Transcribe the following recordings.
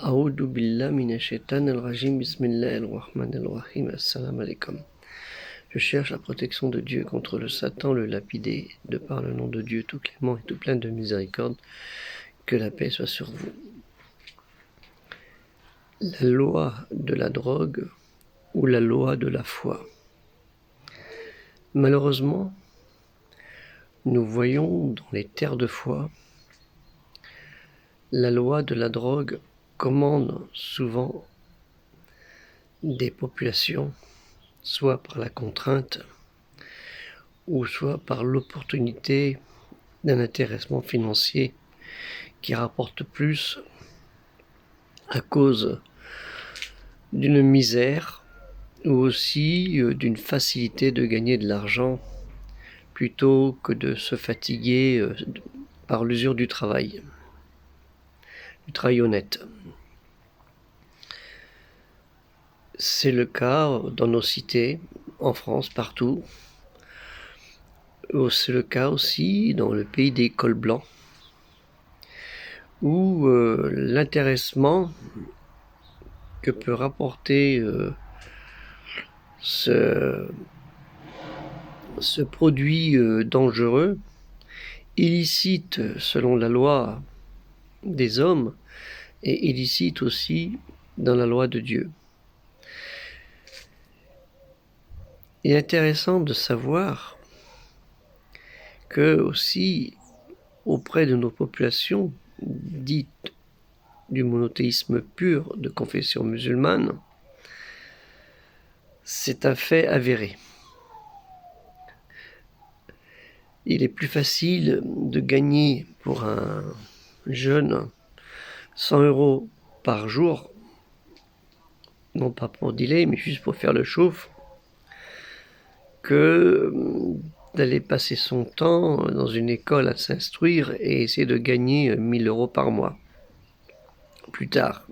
A'oudou billah minash-shaytanir rajim, bismillahir-rahmanir-rahim, assalamu alaikum. Je cherche la protection de Dieu contre le Satan, le lapidé, de par le nom de Dieu tout clément et tout plein de miséricorde, que la paix soit sur vous. La loi de la drogue ou la loi de la foi. Malheureusement, nous voyons dans les terres de foi la loi de la drogue commande souvent des populations, soit par la contrainte, ou soit par l'opportunité d'un intéressement financier qui rapporte plus à cause d'une misère ou aussi d'une facilité de gagner de l'argent plutôt que de se fatiguer par l'usure du travail honnête. C'est le cas dans nos cités, en France, partout. C'est le cas aussi dans le pays des cols blancs, où l'intéressement que peut rapporter ce produit dangereux, illicite selon la loi des hommes et illicite aussi dans la loi de Dieu. Il est intéressant de savoir que aussi auprès de nos populations dites du monothéisme pur de confession musulmane, c'est un fait avéré. Il est plus facile de gagner pour un jeune 100 € par jour, non pas pour dealer, mais juste pour faire le chauffe, que d'aller passer son temps dans une école à s'instruire et essayer de gagner 1000 € par mois. Plus tard.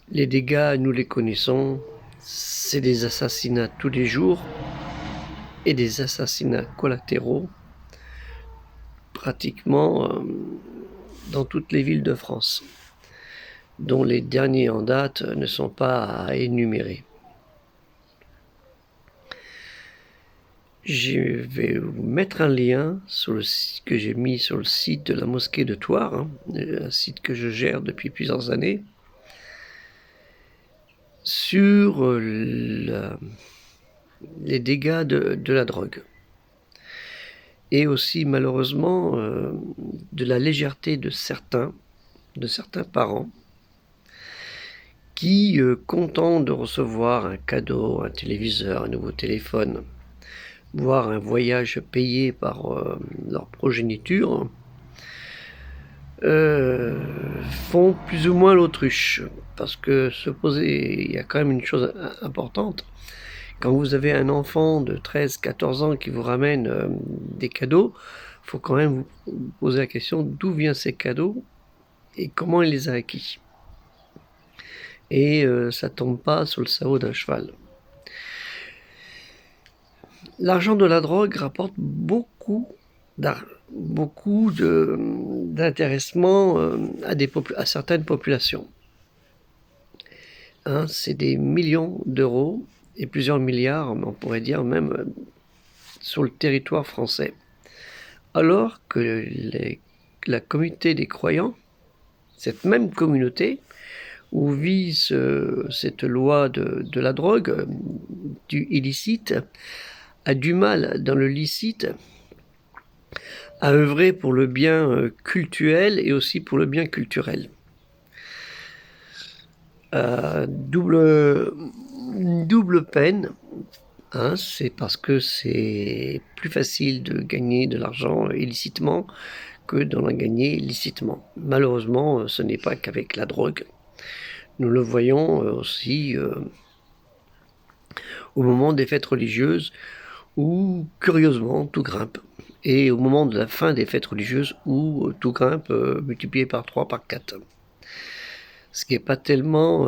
Les dégâts, nous les connaissons, c'est des assassinats tous les jours et des assassinats collatéraux pratiquement dans toutes les villes de France, dont les derniers en date ne sont pas à énumérer. Je vais vous mettre un lien sur le site que j'ai mis sur le site de la mosquée de Thouars, un site que je gère depuis plusieurs années, sur les dégâts de la drogue. Et aussi malheureusement de la légèreté de certains parents qui, contents de recevoir un cadeau, un téléviseur, un nouveau téléphone, voire un voyage payé par leur progéniture, font plus ou moins l'autruche. Parce que il y a quand même une chose importante. Quand vous avez un enfant de 13-14 ans qui vous ramène des cadeaux, il faut quand même vous poser la question d'où viennent ces cadeaux et comment il les a acquis. Et ça tombe pas sur le sabot d'un cheval. L'argent de la drogue rapporte beaucoup d'intéressement à certaines populations. C'est des millions d'euros et plusieurs milliards, on pourrait dire même, sur le territoire français. Alors que la communauté des croyants, cette même communauté, où vit cette loi de la drogue, du illicite, a du mal dans le licite à œuvrer pour le bien cultuel et aussi pour le bien culturel. Double peine, c'est parce que c'est plus facile de gagner de l'argent illicitement que d'en gagner licitement. Malheureusement, ce n'est pas qu'avec la drogue. Nous le voyons aussi au moment des fêtes religieuses où, curieusement, tout grimpe. Et au moment de la fin des fêtes religieuses où tout grimpe multiplié par 3, par 4. Ce qui n'est pas tellement,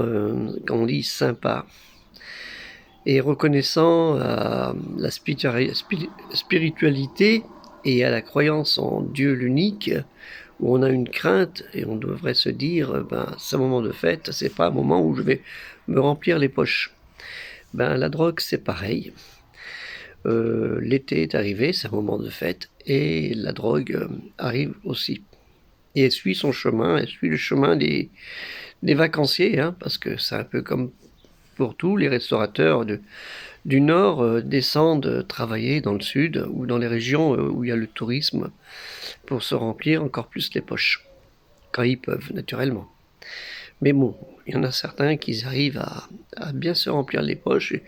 comme on dit, sympa. Et reconnaissant à la spiritualité et à la croyance en Dieu l'unique, où on a une crainte et on devrait se dire, c'est un moment de fête, c'est pas un moment où je vais me remplir les poches. La drogue, c'est pareil. L'été est arrivé, c'est un moment de fête, et la drogue arrive aussi. Et elle suit son chemin, elle suit le chemin des vacanciers, parce que c'est un peu comme pour tout, les restaurateurs du Nord descendent travailler dans le Sud ou dans les régions où il y a le tourisme pour se remplir encore plus les poches, quand ils peuvent, naturellement. Mais bon, il y en a certains qui arrivent à bien se remplir les poches. Et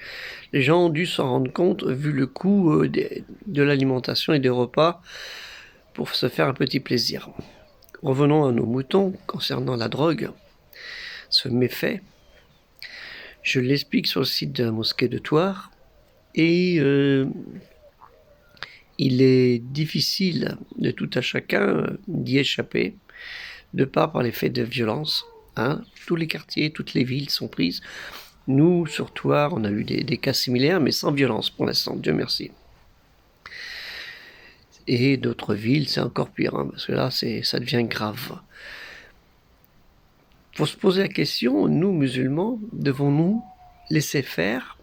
les gens ont dû s'en rendre compte, vu le coût de l'alimentation et des repas, pour se faire un petit plaisir. Revenons à nos moutons concernant la drogue, ce méfait. Je l'explique sur le site de la mosquée de Thouars, et il est difficile de tout à chacun d'y échapper, de par l'effet de violence. Tous les quartiers, toutes les villes sont prises. Nous, sur Thouars, on a eu des cas similaires, mais sans violence pour l'instant, Dieu merci. Et d'autres villes, c'est encore pire, parce que là, ça devient grave. Pour se poser la question, nous, musulmans, devons-nous laisser faire?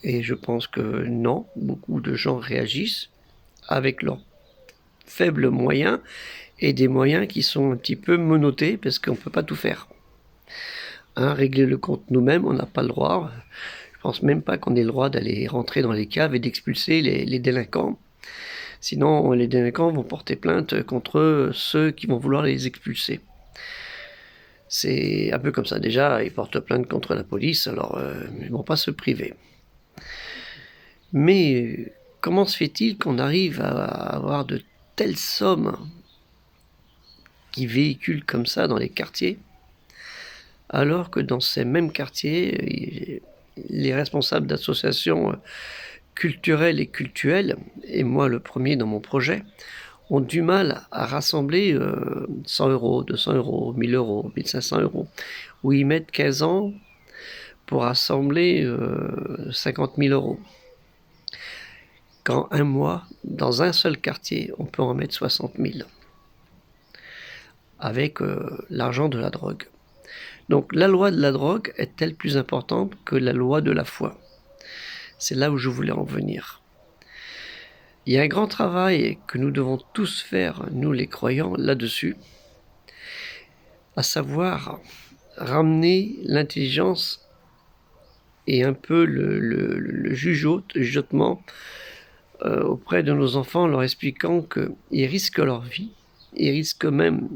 Et je pense que non, beaucoup de gens réagissent avec leurs faibles moyens, et des moyens qui sont un petit peu menottés, parce qu'on ne peut pas tout faire. Régler le compte nous-mêmes, on n'a pas le droit. Je pense même pas qu'on ait le droit d'aller rentrer dans les caves et d'expulser les délinquants. Sinon, les délinquants vont porter plainte contre ceux qui vont vouloir les expulser. C'est un peu comme ça. Déjà, ils portent plainte contre la police, alors ils ne vont pas se priver. Mais comment se fait-il qu'on arrive à avoir de telles sommes qui véhiculent comme ça dans les quartiers, alors que dans ces mêmes quartiers, les responsables d'associations culturelles et cultuelles, et moi le premier dans mon projet, ont du mal à rassembler 100 euros, 200 euros, 1000 euros, 1500 euros, où ils mettent 15 ans pour rassembler 50 000 euros. Quand un mois, dans un seul quartier, on peut en mettre 60 000, avec l'argent de la drogue. Donc la loi de la drogue est-elle plus importante que la loi de la foi? C'est là où je voulais en venir. Il y a un grand travail que nous devons tous faire, nous les croyants, là-dessus, à savoir ramener l'intelligence et un peu le jugeotement auprès de nos enfants, leur expliquant qu'ils risquent leur vie, ils risquent même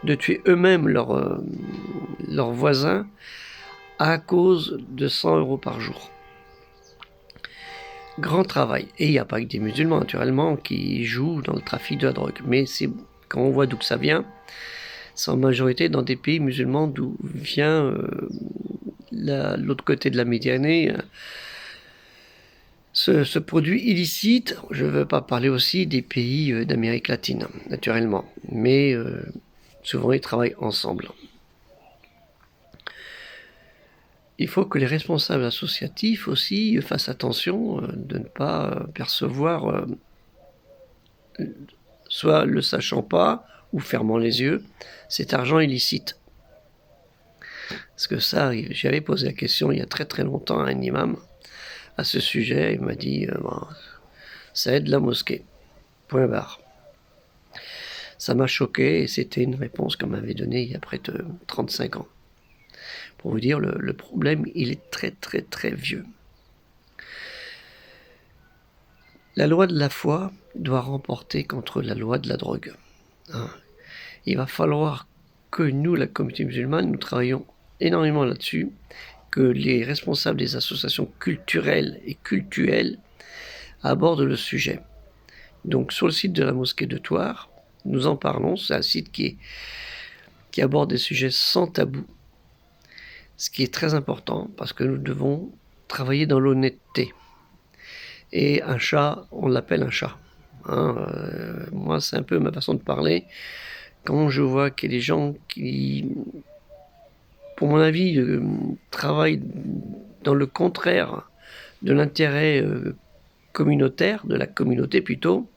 de tuer eux-mêmes leurs voisins à cause de 100 euros par jour. Grand travail. Et il n'y a pas que des musulmans, naturellement, qui jouent dans le trafic de la drogue. Mais quand on voit d'où que ça vient, c'est en majorité dans des pays musulmans d'où vient l'autre côté de la Méditerranée ce produit illicite. Je ne veux pas parler aussi des pays d'Amérique latine, naturellement. Mais souvent, ils travaillent ensemble. Il faut que les responsables associatifs aussi fassent attention de ne pas percevoir, soit le sachant pas ou fermant les yeux, cet argent illicite. Parce que ça, j'avais posé la question il y a très très longtemps à un imam à ce sujet. Il m'a dit ça aide la mosquée. Point barre. Ça m'a choqué et c'était une réponse qu'on m'avait donnée il y a près de 35 ans. Pour vous dire, le problème, il est très très très vieux. La loi de la foi doit remporter contre la loi de la drogue. Il va falloir que nous, la communauté musulmane, nous travaillions énormément là-dessus, que les responsables des associations culturelles et cultuelles abordent le sujet. Donc sur le site de la mosquée de Thouars, nous en parlons. C'est un site qui aborde des sujets sans tabou, ce qui est très important parce que nous devons travailler dans l'honnêteté. Et un chat, on l'appelle un chat. Moi, c'est un peu ma façon de parler. Quand je vois qu'il y a des gens qui, pour mon avis, travaillent dans le contraire de l'intérêt communautaire, de la communauté plutôt,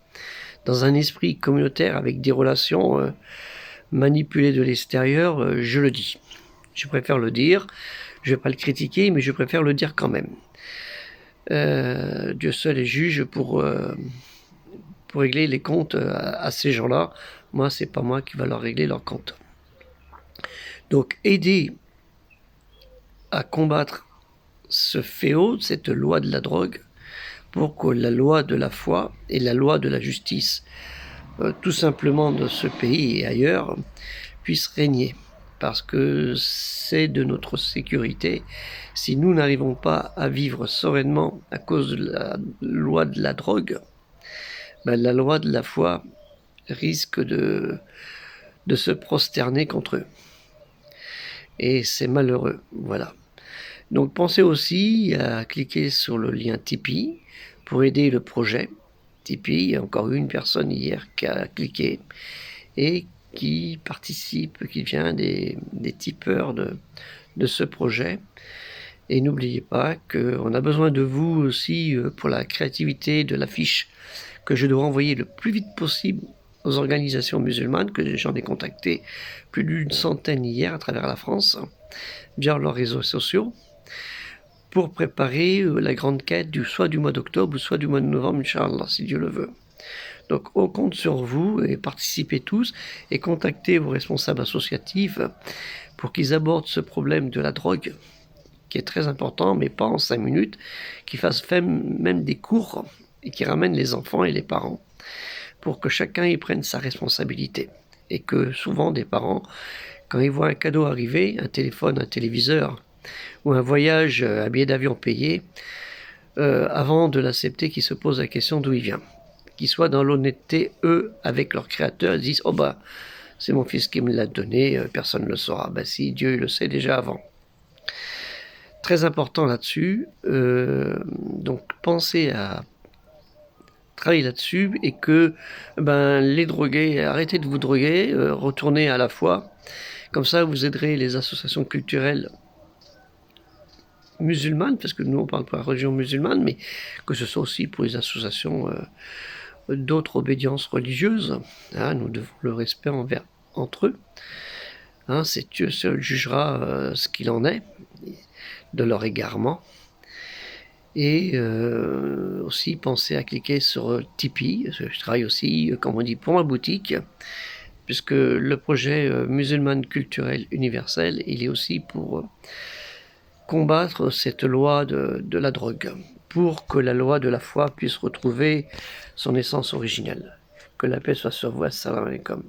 dans un esprit communautaire avec des relations manipulées de l'extérieur, je le dis. Je préfère le dire. Je ne vais pas le critiquer, mais je préfère le dire quand même. Dieu seul est juge pour régler les comptes à ces gens-là. Moi, c'est pas moi qui va leur régler leurs comptes. Donc, aider à combattre ce fléau, cette loi de la drogue, pour que la loi de la foi et la loi de la justice, tout simplement dans ce pays et ailleurs, puissent régner. Parce que c'est de notre sécurité. Si nous n'arrivons pas à vivre sereinement à cause de la loi de la drogue, ben la loi de la foi risque de se prosterner contre eux. Et c'est malheureux, voilà. Donc pensez aussi à cliquer sur le lien Tipeee pour aider le projet. Tipeee, il y a encore une personne hier qui a cliqué et qui participe, qui vient des tipeurs de ce projet. Et n'oubliez pas qu'on a besoin de vous aussi pour la créativité de l'affiche que je dois envoyer le plus vite possible aux organisations musulmanes, que j'en ai contacté plus d'une centaine hier à travers la France, via leurs réseaux sociaux, pour préparer la grande quête soit du mois d'octobre ou soit du mois de novembre, Inch'Allah, si Dieu le veut. Donc on compte sur vous et participez tous et contactez vos responsables associatifs pour qu'ils abordent ce problème de la drogue qui est très important, mais pas en 5 minutes, qu'ils fassent même des cours et qui ramènent les enfants et les parents pour que chacun y prenne sa responsabilité. Et que souvent des parents, quand ils voient un cadeau arriver, un téléphone, un téléviseur ou un voyage, un billet d'avion payé, avant de l'accepter, qu'ils se posent la question d'où il vient. Qu'ils soient dans l'honnêteté, eux, avec leur créateur, ils disent « Oh bah, c'est mon fils qui me l'a donné, personne ne le saura. » Ben si, Dieu le sait déjà avant. Très important là-dessus, donc pensez à travailler là-dessus et que les drogués, arrêtez de vous droguer, retournez à la foi. Comme ça, vous aiderez les associations culturelles musulmanes, parce que nous on parle pour la religion musulmane, mais que ce soit aussi pour les associations d'autres obédiences religieuses. Hein, nous devons le respect entre eux. Hein, c'est Dieu seul jugera ce qu'il en est de leur égarement. Et aussi pensez à cliquer sur Tipeee. Je travaille aussi, comme on dit, pour ma boutique, puisque le projet musulmane culturel universel, il est aussi pour combattre cette loi de la drogue, pour que la loi de la foi puisse retrouver son essence originelle. Que la paix soit sur vous. Assalamu alaikum.